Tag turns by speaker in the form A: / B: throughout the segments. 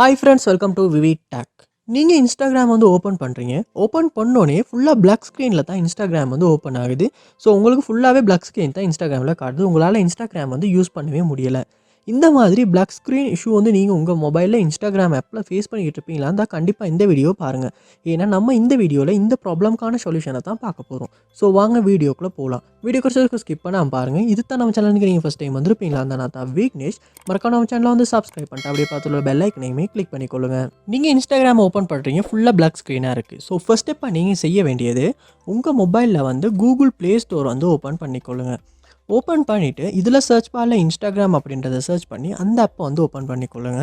A: Hi friends, welcome to VividTech. நீங்கள் Instagram வந்து open பண்ணுறீங்க. ஓப்பன் பண்ணோடனே ஃபுல்லாக பிளாக் ஸ்க்ரீனில் தான் இன்ஸ்டாகிராம் வந்து ஓப்பன் ஆகுது. ஸோ உங்களுக்கு ஃபுல்லாகவே பிளாக் ஸ்க்ரீன் தான் இன்ஸ்டாகிராமில் காட்டுது. உங்களால் இன்ஸ்டாகிராம் வந்து யூஸ் பண்ணவே முடியலை. இந்த மாதிரி பிளாக் ஸ்க்ரீன் இஷ்யூ வந்து நீங்கள் உங்கள் மொபைலில் இன்ஸ்டாகிராம் ஆப்பில் ஃபேஸ் பண்ணிக்கிட்டு இருப்பீங்களா இருந்தால் கண்டிப்பாக இந்த வீடியோ பாருங்கள். ஏன்னா நம்ம இந்த வீடியோவில் இந்த ப்ராப்ளம்க்கான சொல்யூஷனை தான் பார்க்க போகிறோம். ஸோ வாங்க வீடியோக்குள்ளே போகலாம். வீடியோ குறிச்சு ஸ்கிப் பண்ணாமல் பாருங்கள். இது தான் நம்ம சேனலுக்கு நீங்கள் ஃபஸ்ட் டைம் வந்திருப்பீங்களா இருந்தால் நான் தான் விக்னேஷ். மறக்காம நம்ம சேனலை வந்து சப்ஸ்கிரைப் பண்ணிட்டு அப்படியே பார்த்துள்ள பெல் ஐக்கனையுமே கிளிக் பண்ணிக்கொள்ளுங்க. நீங்கள் இன்ஸ்டாகிராம் ஓப்பன் பண்ணுறீங்க, ஃபுல்லாக பிளாக் ஸ்க்ரீனாக இருக்குது. ஸோ ஃபர்ஸ்ட் ஸ்டெப்பாக நீங்கள் செய்ய வேண்டியது உங்கள் மொபைலில் வந்து கூகுள் ப்ளே ஸ்டோர் வந்து ஓப்பன் பண்ணிக்கொள்ளுங்க. ஓப்பன் பண்ணிவிட்டு இதில் சர்ச் பாரில் இன்ஸ்டாகிராம் அப்படின்றத சர்ச் பண்ணி அந்த ஆப்பை வந்து ஓப்பன் பண்ணிக்கொள்ளுங்க.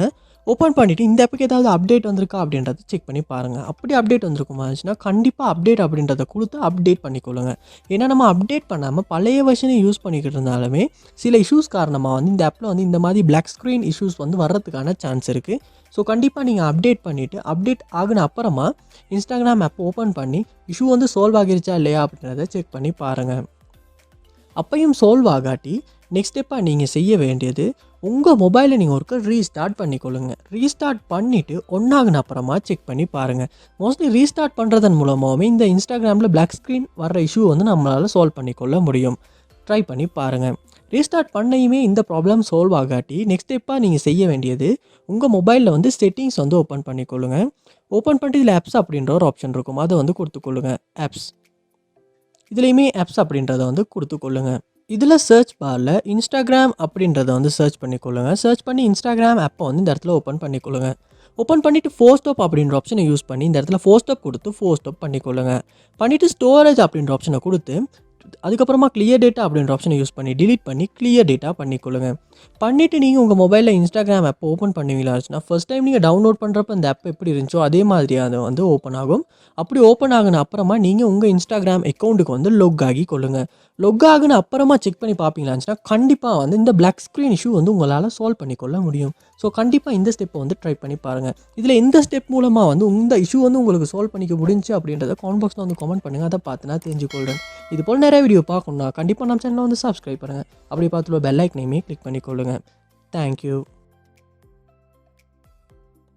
A: ஓப்பன் பண்ணிவிட்டு இந்த ஆப்புக்கு ஏதாவது அப்டேட் வந்திருக்கா அப்படின்றத செக் பண்ணி பாருங்கள். அப்படி அப்டேட் வந்திருக்குமா இருந்துச்சுன்னா கண்டிப்பாக அப்டேட் அப்படின்றத கொடுத்து அப்டேட் பண்ணிக்கொள்ளுங்க. ஏன்னா நம்ம அப்டேட் பண்ணாமல் பழைய வெர்ஷனை யூஸ் பண்ணிக்கிட்டு இருந்தாலுமே சில இஷ்யூஸ் காரணமாக வந்து இந்த ஆப்பில் வந்து இந்த மாதிரி பிளாக் ஸ்க்ரீன் இஷ்யூஸ் வந்து வர்றதுக்கான சான்ஸ் இருக்குது. ஸோ கண்டிப்பாக நீங்கள் அப்டேட் பண்ணிவிட்டு அப்டேட் ஆகின அப்புறமா இன்ஸ்டாகிராம் ஆப் ஓப்பன் பண்ணி இஷ்யூ வந்து சால்வ் ஆகிருச்சா இல்லையா அப்படின்றத செக் பண்ணி பாருங்கள். அப்பையும் சால்வ் ஆகாட்டி நெக்ஸ்ட் ஸ்டெப்பாக நீங்கள் செய்ய வேண்டியது உங்கள் மொபைலை நீங்கள் ஒருக்க ரீஸ்டார்ட் பண்ணிக்கொள்ளுங்க. ரீஸ்டார்ட் பண்ணிவிட்டு ஒன்றாகின அப்புறமா செக் பண்ணி பாருங்கள். மோஸ்ட்லி ரீஸ்டார்ட் பண்ணுறதன் மூலமாகவே இந்த இன்ஸ்டாகிராமில் பிளாக் ஸ்க்ரீன் வர்ற இஷ்யூ வந்து நம்மளால் சால்வ் பண்ணிக்கொள்ள முடியும். ட்ரை பண்ணி பாருங்கள். ரீஸ்டார்ட் பண்ணியுமே இந்த ப்ராப்ளம் சால்வ் ஆகாட்டி நெக்ஸ்ட் ஸ்டெப்பாக நீங்கள் செய்ய வேண்டியது உங்கள் மொபைலில் வந்து செட்டிங்ஸ் வந்து ஓப்பன் பண்ணிக்கொள்ளுங்க. ஓப்பன் பண்ணிட்டு இதில் ஆப்ஸ் அப்படின்ற ஒரு ஆப்ஷன் இருக்கும், அதை வந்து கொடுத்துக்கொள்ளுங்க. ஆப்ஸ் இதுலேயுமே ஆப்ஸ் அப்படின்றத வந்து கொடுத்துக்கொள்ளுங்க. இதில் சர்ச் பாரில் இன்ஸ்டாகிராம் அப்படின்றத வந்து சர்ச் பண்ணிக்கொள்ளுங்க. சர்ச் பண்ணி இன்ஸ்டாகிராம் ஆப்பை வந்து இந்த இடத்துல ஓப்பன் பண்ணிக்கொள்ளுங்க. ஓப்பன் பண்ணிவிட்டு ஃபோர் ஸ்டாப் அப்படின்ற ஆப்ஷனை யூஸ் பண்ணி இந்த இடத்துல ஃபோர் ஸ்டாப் கொடுத்து ஃபோர் ஸ்டாப் பண்ணிக்கொள்ளுங்க. பண்ணிவிட்டு ஸ்டோரேஜ் அப்படின்ற ஆப்ஷனை கொடுத்து அதுக்கப்புறமா கிளியர் டேட்டா அப்படின்ற ஆப்ஷனை யூஸ் பண்ணி டிலீட் பண்ணி கிளியர் டேட்டா பண்ணிக்கொள்ளுங்க. பண்ணிவிட்டு நீங்கள் உங்கள் மொபைலில் இன்ஸ்டாகிராம் ஆப் ஓப்பன் பண்ணுவீங்களா இருந்துச்சுன்னா ஃபர்ஸ்ட் டைம் நீங்கள் டவுன்லோட் பண்ணுறப்ப இந்த ஆப் எப்படி இருந்துச்சோ அதே மாதிரி அது வந்து ஓப்பன் ஆகும். அப்படி ஓப்பன் ஆகின அப்புறமா நீங்கள் உங்கள் இன்ஸ்டாகிராம் அக்கௌண்ட்டுக்கு வந்து லொக் ஆகி கொள்ளுங்கள். லொக் ஆகின அப்புறமா செக் பண்ணி பார்ப்பீங்களா இருந்துச்சுன்னா கண்டிப்பாக வந்து இந்த பிளாக் ஸ்க்ரீன் இஷ்யூ வந்து உங்களால் சால்வ் பண்ணிக்கொள்ள முடியும். ஸோ கண்டிப்பாக இந்த ஸ்டெப்பை வந்து ட்ரை பண்ணி பாருங்கள். இதில் எந்த ஸ்டெப் மூலமாக வந்து இந்த இஷ்யூ வந்து உங்களுக்கு சால்வ் பண்ணிக்க முடிஞ்சு அப்படின்றத கமெண்ட் பாக்ஸில் வந்து கமெண்ட் பண்ணுங்கள். அதை பார்த்து நான் தெரிஞ்சுக்கொள்கிறேன். இது போல் நிறைய வீடியோ பார்க்கணும்னா கண்டிப்பாக நம்ம சேனலை வந்து சப்ஸ்கிரைப் பண்ணுங்கள். அப்படி பார்த்துள்ள பெல் ஐக்கனையுமே கிளிக் பண்ணிக்கொள்ளுங்கள். தேங்க்யூ.